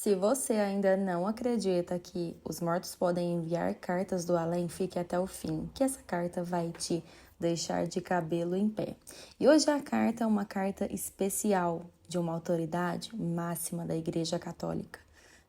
Se você ainda não acredita que os mortos podem enviar cartas do além, fique até o fim, que essa carta vai te deixar de cabelo em pé. E hoje a carta é uma carta especial de uma autoridade máxima da Igreja Católica,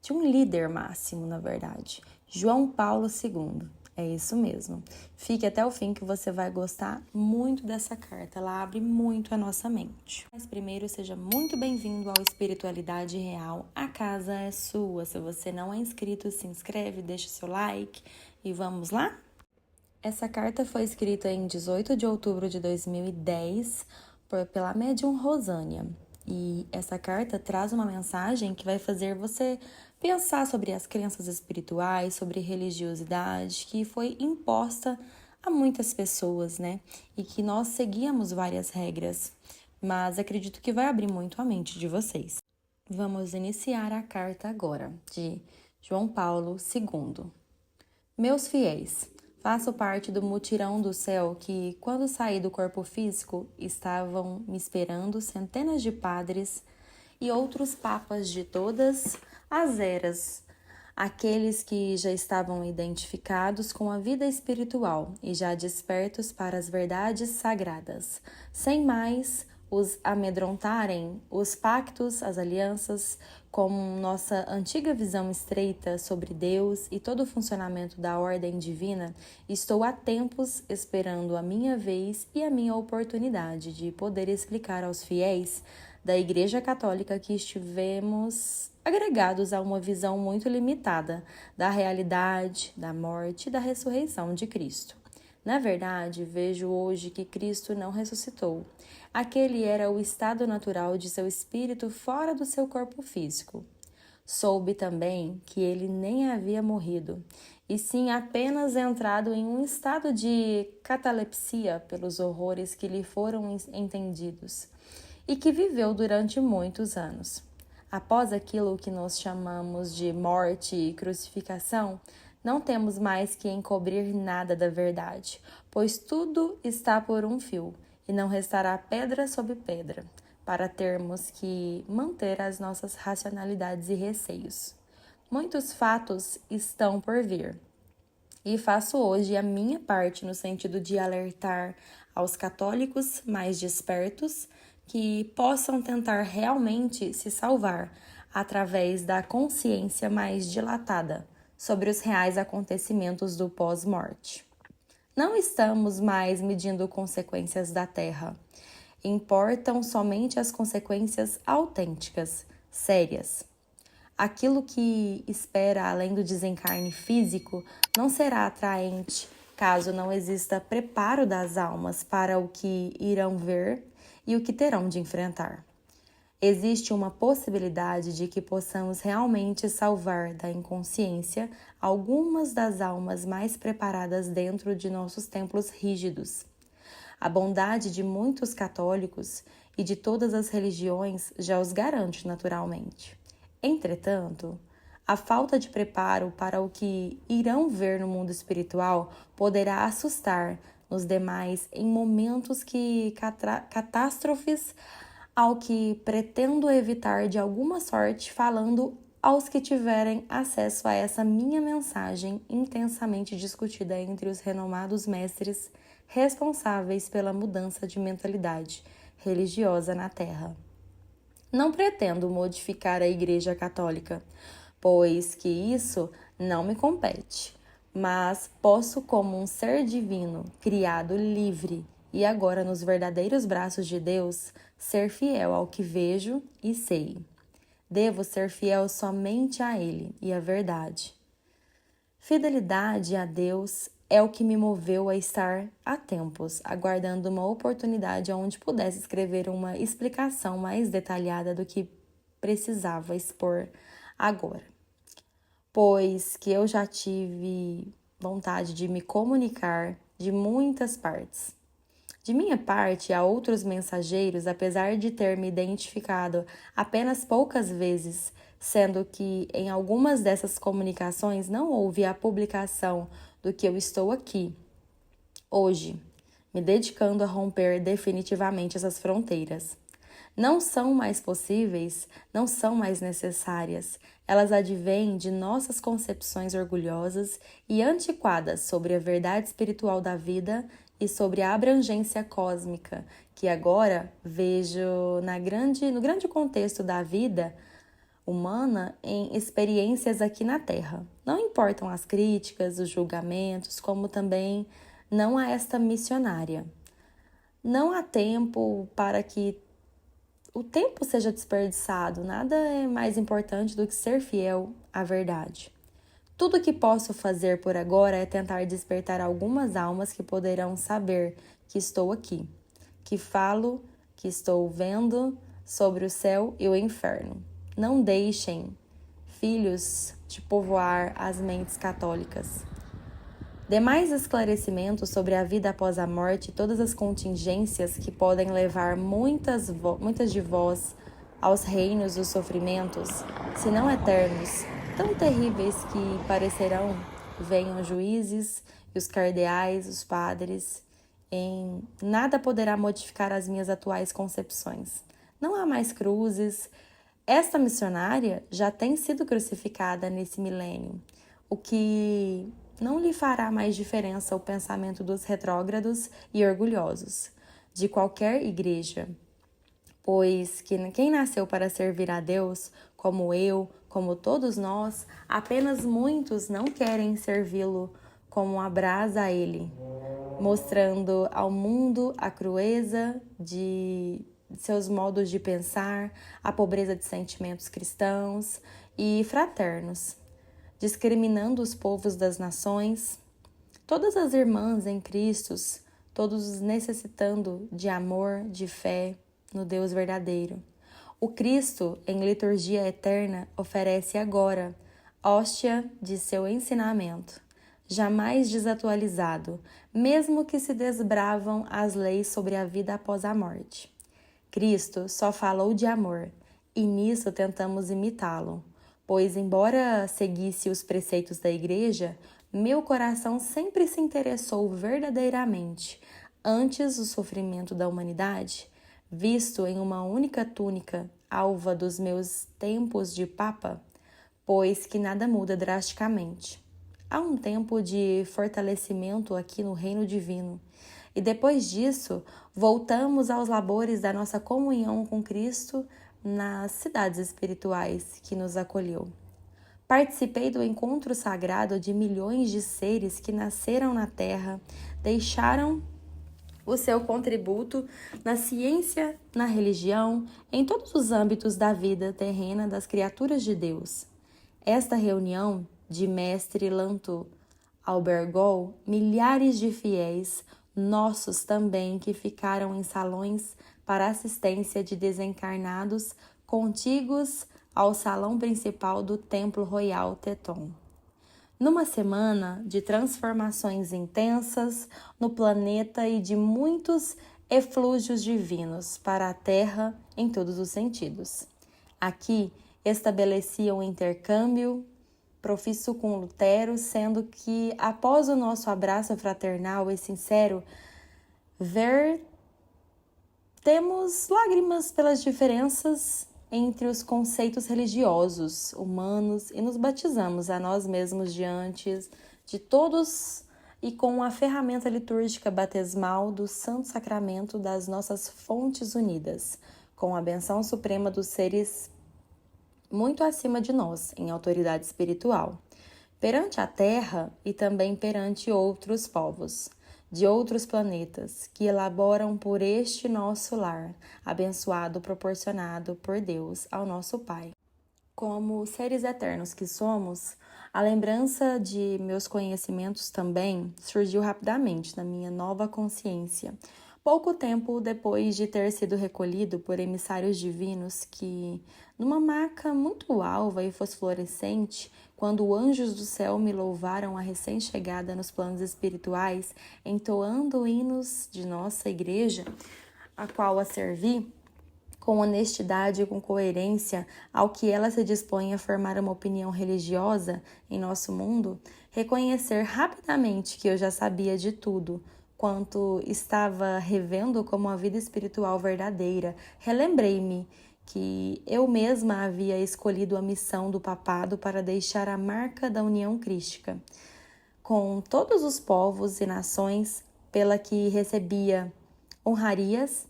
de um líder máximo, na verdade, João Paulo II. É isso mesmo. Fique até o fim que você vai gostar muito dessa carta. Ela abre muito a nossa mente. Mas primeiro, seja muito bem-vindo ao Espiritualidade Real. A casa é sua. Se você não é inscrito, se inscreve, deixa seu like e vamos lá? Essa carta foi escrita em 18 de outubro de 2010 pela médium Rosânia. E essa carta traz uma mensagem que vai fazer você pensar sobre as crenças espirituais, sobre religiosidade que foi imposta a muitas pessoas, né? E que nós seguíamos várias regras, mas acredito que vai abrir muito a mente de vocês. Vamos iniciar a carta agora, de João Paulo II. Meus fiéis, faço parte do mutirão do céu que, quando saí do corpo físico, estavam me esperando centenas de padres e outros papas de todas as eras, aqueles que já estavam identificados com a vida espiritual e já despertos para as verdades sagradas, sem mais os amedrontarem os pactos, as alianças, com nossa antiga visão estreita sobre Deus e todo o funcionamento da ordem divina. Estou há tempos esperando a minha vez e a minha oportunidade de poder explicar aos fiéis da Igreja Católica que estivemos agregados a uma visão muito limitada da realidade, da morte e da ressurreição de Cristo. Na verdade, vejo hoje que Cristo não ressuscitou. Aquele era o estado natural de seu espírito fora do seu corpo físico. Soube também que ele nem havia morrido, e sim apenas entrado em um estado de catalepsia pelos horrores que lhe foram entendidos, e que viveu durante muitos anos. Após aquilo que nós chamamos de morte e crucificação, não temos mais que encobrir nada da verdade, pois tudo está por um fio, e não restará pedra sobre pedra, para termos que manter as nossas racionalidades e receios. Muitos fatos estão por vir, e faço hoje a minha parte no sentido de alertar aos católicos mais despertos que possam tentar realmente se salvar através da consciência mais dilatada sobre os reais acontecimentos do pós-morte. Não estamos mais medindo consequências da Terra. Importam somente as consequências autênticas, sérias. Aquilo que espera além do desencarne físico não será atraente caso não exista preparo das almas para o que irão ver e o que terão de enfrentar. Existe uma possibilidade de que possamos realmente salvar da inconsciência algumas das almas mais preparadas dentro de nossos templos rígidos. A bondade de muitos católicos e de todas as religiões já os garante naturalmente. Entretanto, a falta de preparo para o que irão ver no mundo espiritual poderá assustar os demais em momentos que catástrofes ao que pretendo evitar de alguma sorte falando aos que tiverem acesso a essa minha mensagem intensamente discutida entre os renomados mestres responsáveis pela mudança de mentalidade religiosa na Terra. Não pretendo modificar a Igreja Católica, pois que isso não me compete, mas posso, como um ser divino, criado livre e agora nos verdadeiros braços de Deus, ser fiel ao que vejo e sei. Devo ser fiel somente a Ele e à verdade. Fidelidade a Deus é o que me moveu a estar há tempos, aguardando uma oportunidade onde pudesse escrever uma explicação mais detalhada do que precisava expor agora. Pois que eu já tive vontade de me comunicar de muitas partes. De minha parte, há outros mensageiros, apesar de ter me identificado apenas poucas vezes, sendo que em algumas dessas comunicações não houve a publicação do que eu estou aqui, hoje, me dedicando a romper definitivamente essas fronteiras. não são mais possíveis, não são mais necessárias. Elas advêm de nossas concepções orgulhosas e antiquadas sobre a verdade espiritual da vida e sobre a abrangência cósmica, que agora vejo no grande contexto da vida humana em experiências aqui na Terra. Não importam as críticas, os julgamentos, como também não a esta missionária. Não há tempo para que o tempo seja desperdiçado, nada é mais importante do que ser fiel à verdade. Tudo que posso fazer por agora é tentar despertar algumas almas que poderão saber que estou aqui, que falo, que estou vendo sobre o céu e o inferno. Não deixem, filhos, de povoar as mentes católicas. Demais esclarecimentos sobre a vida após a morte e todas as contingências que podem levar muitas de vós aos reinos dos sofrimentos, se não eternos, tão terríveis que parecerão, venham juízes e os cardeais, os padres, em nada poderá modificar as minhas atuais concepções. Não há mais cruzes. Esta missionária já tem sido crucificada nesse milênio, o que não lhe fará mais diferença o pensamento dos retrógrados e orgulhosos de qualquer igreja, pois quem nasceu para servir a Deus, como eu, como todos nós, apenas muitos não querem servi-lo como uma brasa a ele, mostrando ao mundo a crueza de seus modos de pensar, a pobreza de sentimentos cristãos e fraternos, discriminando os povos das nações, todas as irmãs em Cristo, todos necessitando de amor, de fé no Deus verdadeiro. O Cristo, em liturgia eterna, oferece agora hóstia de seu ensinamento, jamais desatualizado, mesmo que se desbravam as leis sobre a vida após a morte. Cristo só falou de amor, e nisso tentamos imitá-lo, pois, embora seguisse os preceitos da Igreja, meu coração sempre se interessou verdadeiramente, antes do sofrimento da humanidade, visto em uma única túnica, alva dos meus tempos de Papa, pois que nada muda drasticamente. Há um tempo de fortalecimento aqui no Reino Divino, e depois disso, voltamos aos labores da nossa comunhão com Cristo nas cidades espirituais que nos acolheu. Participei do encontro sagrado de milhões de seres que nasceram na Terra, deixaram o seu contributo na ciência, na religião, em todos os âmbitos da vida terrena das criaturas de Deus. Esta reunião de Mestre Lanto albergou milhares de fiéis, nossos também, que ficaram em salões para assistência de desencarnados contíguos ao salão principal do Templo Royal Teton. Numa semana de transformações intensas no planeta e de muitos eflúgios divinos para a Terra em todos os sentidos. Aqui estabelecia um intercâmbio profício com Lutero, sendo que, após o nosso abraço fraternal e sincero, temos lágrimas pelas diferenças entre os conceitos religiosos, humanos, e nos batizamos a nós mesmos diante de todos e com a ferramenta litúrgica batismal do Santo Sacramento das nossas fontes unidas, com a benção suprema dos seres muito acima de nós, em autoridade espiritual, perante a Terra e também perante outros povos, de outros planetas, que elaboram por este nosso lar, abençoado, proporcionado por Deus ao nosso Pai. Como seres eternos que somos, a lembrança de meus conhecimentos também surgiu rapidamente na minha nova consciência, pouco tempo depois de ter sido recolhido por emissários divinos que, numa maca muito alva e fosforescente, quando anjos do céu me louvaram a recém-chegada nos planos espirituais, entoando hinos de nossa igreja, a qual a servi, com honestidade e com coerência ao que ela se dispõe a formar uma opinião religiosa em nosso mundo, reconhecer rapidamente que eu já sabia de tudo, quanto estava revendo como a vida espiritual verdadeira, relembrei-me que eu mesma havia escolhido a missão do papado para deixar a marca da união crística com todos os povos e nações, pela que recebia honrarias,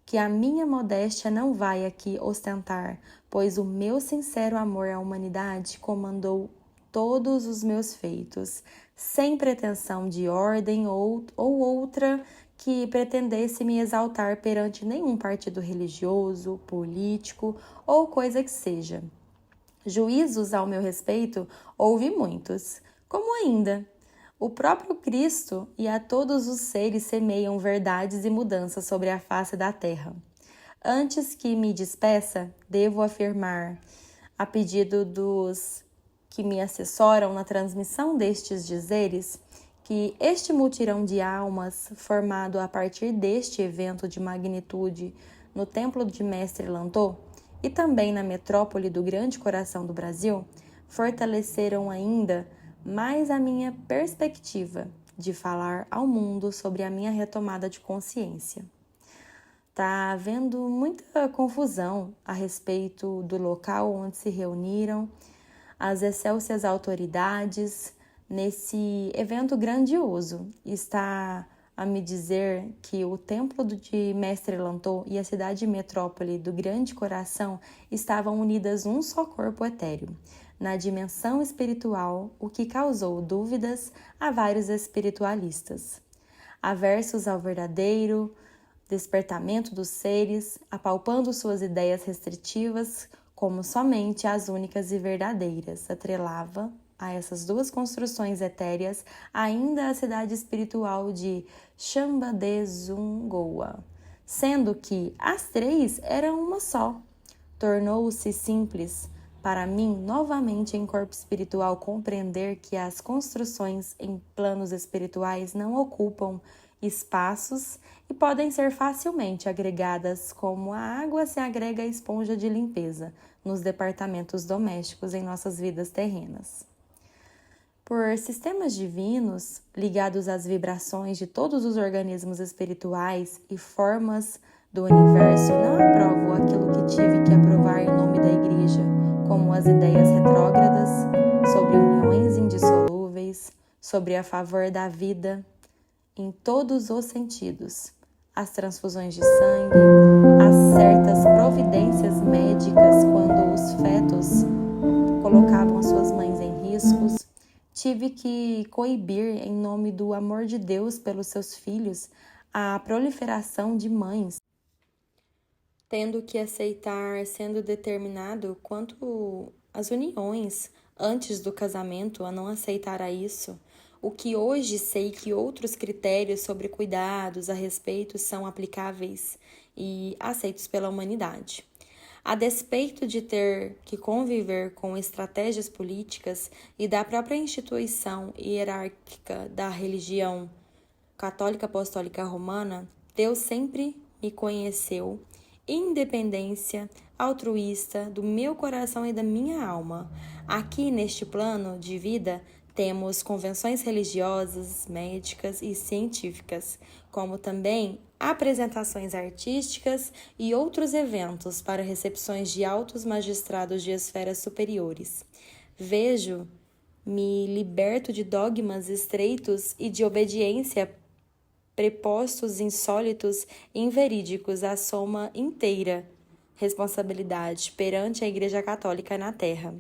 que a minha modéstia não vai aqui ostentar, pois o meu sincero amor à humanidade comandou todos os meus feitos, sem pretensão de ordem ou outra que pretendesse me exaltar perante nenhum partido religioso, político ou coisa que seja. Juízos ao meu respeito houve muitos, como ainda o próprio Cristo e a todos os seres semeiam verdades e mudanças sobre a face da terra. Antes que me despeça, devo afirmar, a pedido dos que me assessoram na transmissão destes dizeres, que este mutirão de almas, formado a partir deste evento de magnitude no templo de Mestre Lantô, e também na metrópole do grande coração do Brasil, fortaleceram ainda mais a minha perspectiva de falar ao mundo sobre a minha retomada de consciência. Tá havendo muita confusão a respeito do local onde se reuniram as excelsas autoridades nesse evento grandioso. Está a me dizer que o templo de Mestre Lantô e a cidade metrópole do grande coração estavam unidas num só corpo etéreo, na dimensão espiritual, o que causou dúvidas a vários espiritualistas. Aversos ao verdadeiro despertamento dos seres, apalpando suas ideias restritivas como somente as únicas e verdadeiras, atrelava a essas duas construções etéreas ainda a cidade espiritual de Xambadezungoa, sendo que as três eram uma só. Tornou-se simples para mim novamente em corpo espiritual compreender que as construções em planos espirituais não ocupam espaços e podem ser facilmente agregadas como a água se agrega à esponja de limpeza nos departamentos domésticos em nossas vidas terrenas. Por sistemas divinos, ligados às vibrações de todos os organismos espirituais e formas do universo, não aprovo aquilo que tive que aprovar em nome da Igreja, como as ideias retrógradas sobre uniões indissolúveis, sobre a favor da vida, em todos os sentidos, as transfusões de sangue, as certas providências médicas quando os fetos colocavam as suas mães em riscos. Tive que coibir, em nome do amor de Deus pelos seus filhos, a proliferação de mães, tendo que aceitar, sendo determinado quanto às uniões antes do casamento, a não aceitar a isso. O que hoje sei que outros critérios sobre cuidados a respeito são aplicáveis e aceitos pela humanidade. A despeito de ter que conviver com estratégias políticas e da própria instituição hierárquica da religião católica apostólica romana, Deus sempre me conheceu, independência altruísta do meu coração e da minha alma. Aqui neste plano de vida, temos convenções religiosas, médicas e científicas, como também apresentações artísticas e outros eventos para recepções de altos magistrados de esferas superiores. Vejo-me liberto de dogmas estreitos e de obediência prepostos insólitos e inverídicos à soma inteira responsabilidade perante a Igreja Católica na Terra.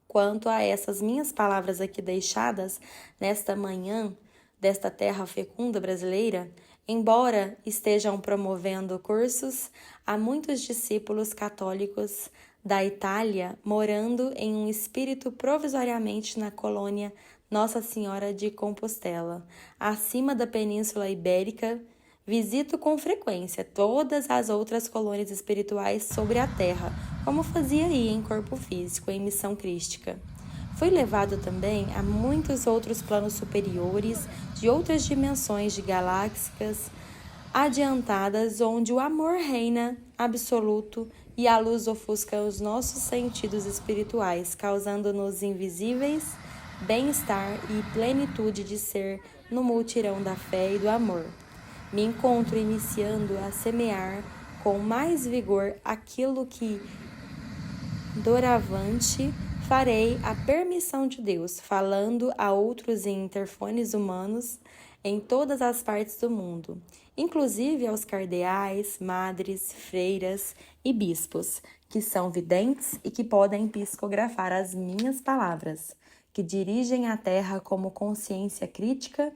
Quanto a essas minhas palavras aqui deixadas nesta manhã desta terra fecunda brasileira, embora estejam promovendo cursos, há muitos discípulos católicos da Itália morando em um espírito provisoriamente na colônia Nossa Senhora de Compostela, acima da Península Ibérica. Visito com frequência todas as outras colônias espirituais sobre a Terra, como fazia aí em corpo físico, em missão crística. Fui levado também a muitos outros planos superiores, de outras dimensões de galáxias adiantadas, onde o amor reina absoluto e a luz ofusca os nossos sentidos espirituais, causando-nos invisíveis bem-estar e plenitude de ser no multirão da fé e do amor. Me encontro iniciando a semear com mais vigor aquilo que doravante farei a permissão de Deus, falando a outros em interfones humanos em todas as partes do mundo, inclusive aos cardeais, madres, freiras e bispos, que são videntes e que podem psicografar as minhas palavras, que dirigem a terra como consciência crítica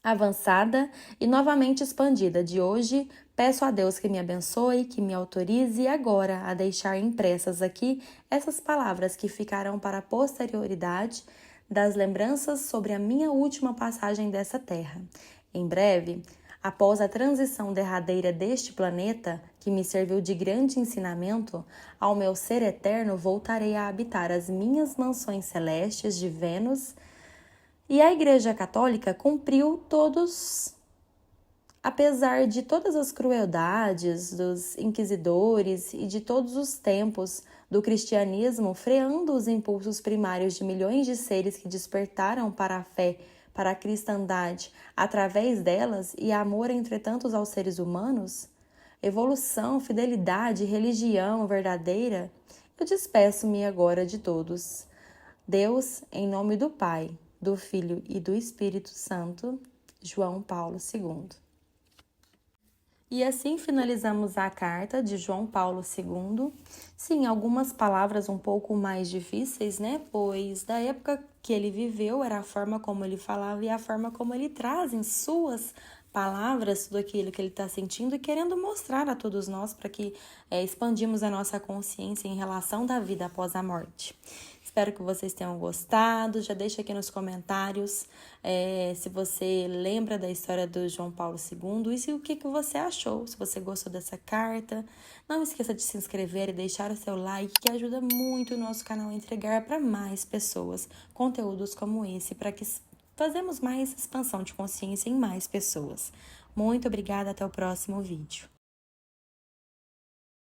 avançada e novamente expandida de hoje, peço a Deus que me abençoe, que me autorize agora a deixar impressas aqui essas palavras que ficarão para a posterioridade das lembranças sobre a minha última passagem dessa terra. Em breve, após a transição derradeira deste planeta, que me serviu de grande ensinamento, ao meu ser eterno voltarei a habitar as minhas mansões celestes de Vênus. E a Igreja Católica cumpriu todos, apesar de todas as crueldades dos inquisidores e de todos os tempos do cristianismo, freando os impulsos primários de milhões de seres que despertaram para a fé, para a cristandade, através delas e amor entre tantos aos seres humanos, evolução, fidelidade, religião verdadeira, eu despeço-me agora de todos. Deus, em nome do Pai, do Filho e do Espírito Santo, João Paulo II. E assim finalizamos a carta de João Paulo II. Sim, algumas palavras um pouco mais difíceis, né? Pois da época que ele viveu era a forma como ele falava e a forma como ele traz em suas palavras tudo aquilo que ele está sentindo e querendo mostrar a todos nós para que expandimos a nossa consciência em relação da vida após a morte. Espero que vocês tenham gostado. Já deixa aqui nos comentários se você lembra da história do João Paulo II e o que você achou, se você gostou dessa carta. Não esqueça de se inscrever e deixar o seu like, que ajuda muito o nosso canal a entregar para mais pessoas conteúdos como esse, para que fazemos mais expansão de consciência em mais pessoas. Muito obrigada, até o próximo vídeo.